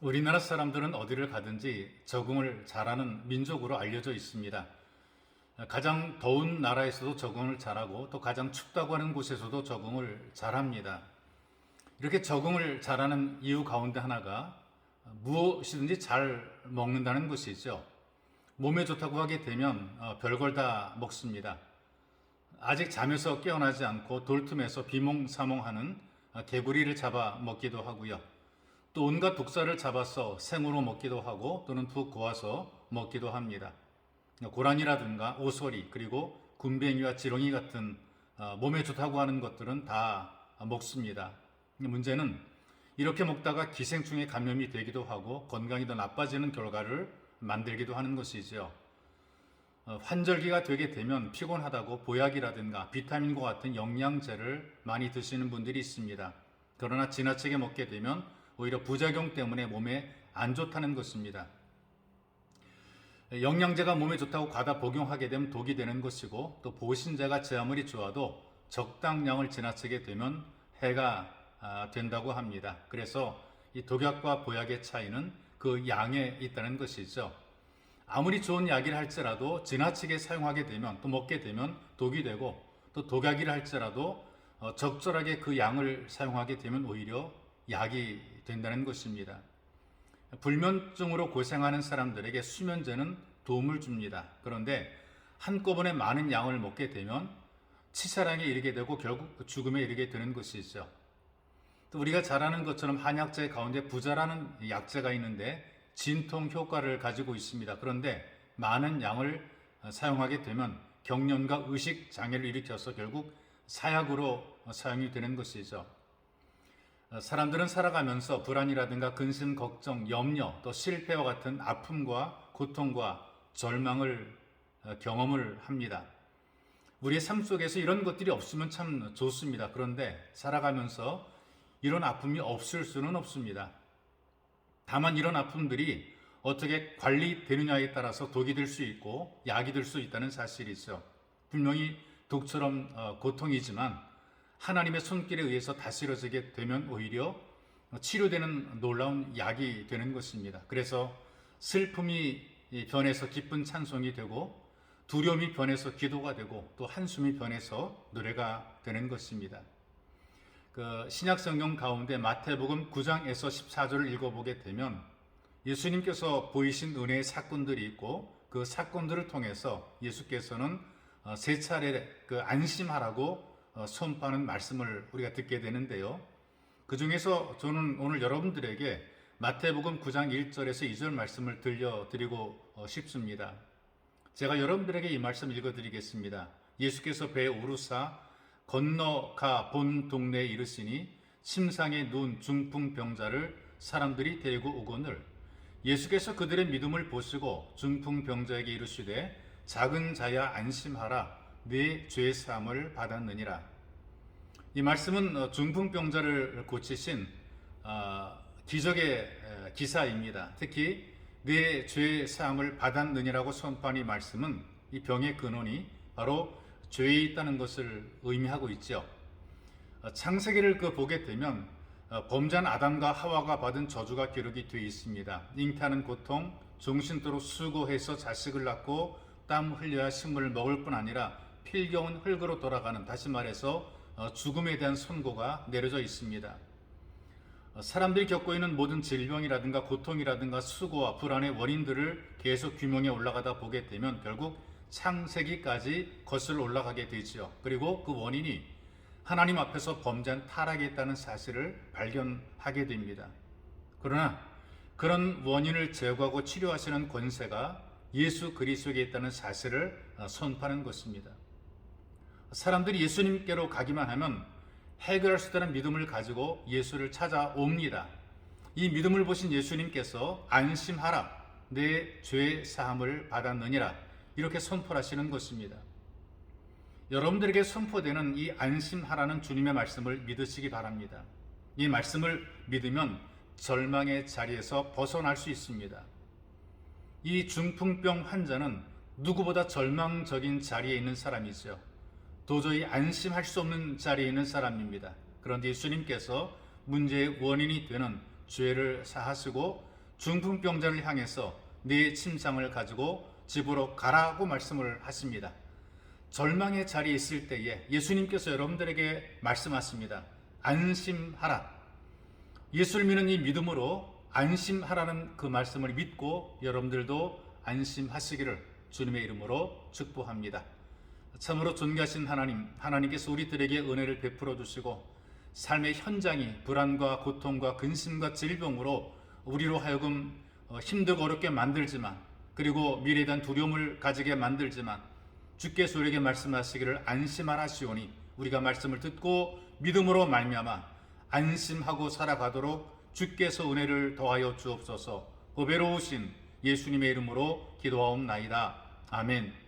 우리나라 사람들은 어디를 가든지 적응을 잘하는 민족으로 알려져 있습니다. 가장 더운 나라에서도 적응을 잘하고 또 가장 춥다고 하는 곳에서도 적응을 잘합니다. 이렇게 적응을 잘하는 이유 가운데 하나가 무엇이든지 잘 먹는다는 것이죠. 몸에 좋다고 하게 되면 별걸 다 먹습니다. 아직 잠에서 깨어나지 않고 돌틈에서 비몽사몽하는 개구리를 잡아 먹기도 하고요. 또 온갖 독사를 잡아서 생으로 먹기도 하고 또는 푹 고아서 먹기도 합니다. 고라니라든가 오소리 그리고 군뱅이와 지렁이 같은 몸에 좋다고 하는 것들은 다 먹습니다. 문제는 이렇게 먹다가 기생충에 감염이 되기도 하고 건강이 더 나빠지는 결과를 만들기도 하는 것이죠. 환절기가 되게 되면 피곤하다고 보약이라든가 비타민과 같은 영양제를 많이 드시는 분들이 있습니다. 그러나 지나치게 먹게 되면 오히려 부작용 때문에 몸에 안 좋다는 것입니다. 영양제가 몸에 좋다고 과다 복용하게 되면 독이 되는 것이고 또 보신제가 제 아무리 좋아도 적당량을 지나치게 되면 해가 된다고 합니다. 그래서 이 독약과 보약의 차이는 그 양에 있다는 것이죠. 아무리 좋은 약이라 할지라도 지나치게 사용하게 되면 또 먹게 되면 독이 되고 또 독약이라 할지라도 적절하게 그 양을 사용하게 되면 오히려 약이 된다는 것입니다. 불면증으로 고생하는 사람들에게 수면제는 도움을 줍니다. 그런데 한꺼번에 많은 양을 먹게 되면 치사량에 이르게 되고 결국 죽음에 이르게 되는 것이죠. 또 우리가 잘 아는 것처럼 한약재 가운데 부자라는 약재가 있는데 진통 효과를 가지고 있습니다. 그런데 많은 양을 사용하게 되면 경련과 의식 장애를 일으켜서 결국 사약으로 사용이 되는 것이죠. 사람들은 살아가면서 불안이라든가 근심, 걱정, 염려, 또 실패와 같은 아픔과 고통과 절망을 경험을 합니다. 우리의 삶 속에서 이런 것들이 없으면 참 좋습니다. 그런데 살아가면서 이런 아픔이 없을 수는 없습니다. 다만 이런 아픔들이 어떻게 관리되느냐에 따라서 독이 될 수 있고 약이 될 수 있다는 사실이죠. 분명히 독처럼 고통이지만 하나님의 손길에 의해서 다스려지게 되면 오히려 치료되는 놀라운 약이 되는 것입니다. 그래서 슬픔이 변해서 기쁜 찬송이 되고 두려움이 변해서 기도가 되고 또 한숨이 변해서 노래가 되는 것입니다. 신약 성경 가운데 마태복음 9장에서 14절을 읽어보게 되면 예수님께서 보이신 은혜의 사건들이 있고 그 사건들을 통해서 예수께서는 세 차례 안심하라고 선포하는 말씀을 우리가 듣게 되는데요. 그 중에서 저는 오늘 여러분들에게 마태복음 9장 1절에서 2절 말씀을 들려드리고 싶습니다. 제가 여러분들에게 이 말씀 읽어드리겠습니다. 예수께서 배에 오르사 건너가 본 동네에 이르시니 침상에 누운 중풍병자를 사람들이 데리고 오거늘 예수께서 그들의 믿음을 보시고 중풍병자에게 이르시되 작은 자야 안심하라 네 죄 사함을 받았느니라. 이 말씀은 중풍병자를 고치신 기적의 기사입니다. 특히 네 죄 사함을 받았느니라고 선포한 이 말씀은 이 병의 근원이 바로 죄에 있다는 것을 의미하고 있죠. 창세기를 보게 되면 범죄한 아담과 하와가 받은 저주가 기록이 되어 있습니다. 잉태하는 고통, 종신토록 수고해서 자식을 낳고 땀 흘려야 식물을 먹을 뿐 아니라 필경은 흙으로 돌아가는, 다시 말해서 죽음에 대한 선고가 내려져 있습니다. 사람들이 겪고 있는 모든 질병이라든가 고통이라든가 수고와 불안의 원인들을 계속 규명해 올라가다 보게 되면 결국 창세기까지 거슬러 올라가게 되죠. 그리고 그 원인이 하나님 앞에서 범죄한 타락에 있다는 사실을 발견하게 됩니다. 그러나 그런 원인을 제거하고 치료하시는 권세가 예수 그리스도에게 있다는 사실을 선포하는 것입니다. 사람들이 예수님께로 가기만 하면 해결할 수 있다는 믿음을 가지고 예수를 찾아옵니다. 이 믿음을 보신 예수님께서 안심하라 내 죄 사함을 받았느니라 이렇게 선포하시는 것입니다. 여러분들에게 선포되는 이 안심하라는 주님의 말씀을 믿으시기 바랍니다. 이 말씀을 믿으면 절망의 자리에서 벗어날 수 있습니다. 이 중풍병 환자는 누구보다 절망적인 자리에 있는 사람이죠. 도저히 안심할 수 없는 자리에 있는 사람입니다. 그런데 예수님께서 문제의 원인이 되는 죄를 사하시고 중풍병자를 향해서 네 침상을 가지고 집으로 가라고 말씀을 하십니다. 절망의 자리에 있을 때에 예수님께서 여러분들에게 말씀하십니다. 안심하라. 예수를 믿는 이 믿음으로 안심하라는 그 말씀을 믿고 여러분들도 안심하시기를 주님의 이름으로 축복합니다. 참으로 존귀하신 하나님께서 우리들에게 은혜를 베풀어 주시고 삶의 현장이 불안과 고통과 근심과 질병으로 우리로 하여금 힘들고 어렵게 만들지만, 그리고 미래에 대한 두려움을 가지게 만들지만, 주께서 우리에게 말씀하시기를 안심하라시오니 우리가 말씀을 듣고 믿음으로 말미암아 안심하고 살아가도록 주께서 은혜를 더하여 주옵소서. 보배로우신 예수님의 이름으로 기도하옵나이다. 아멘.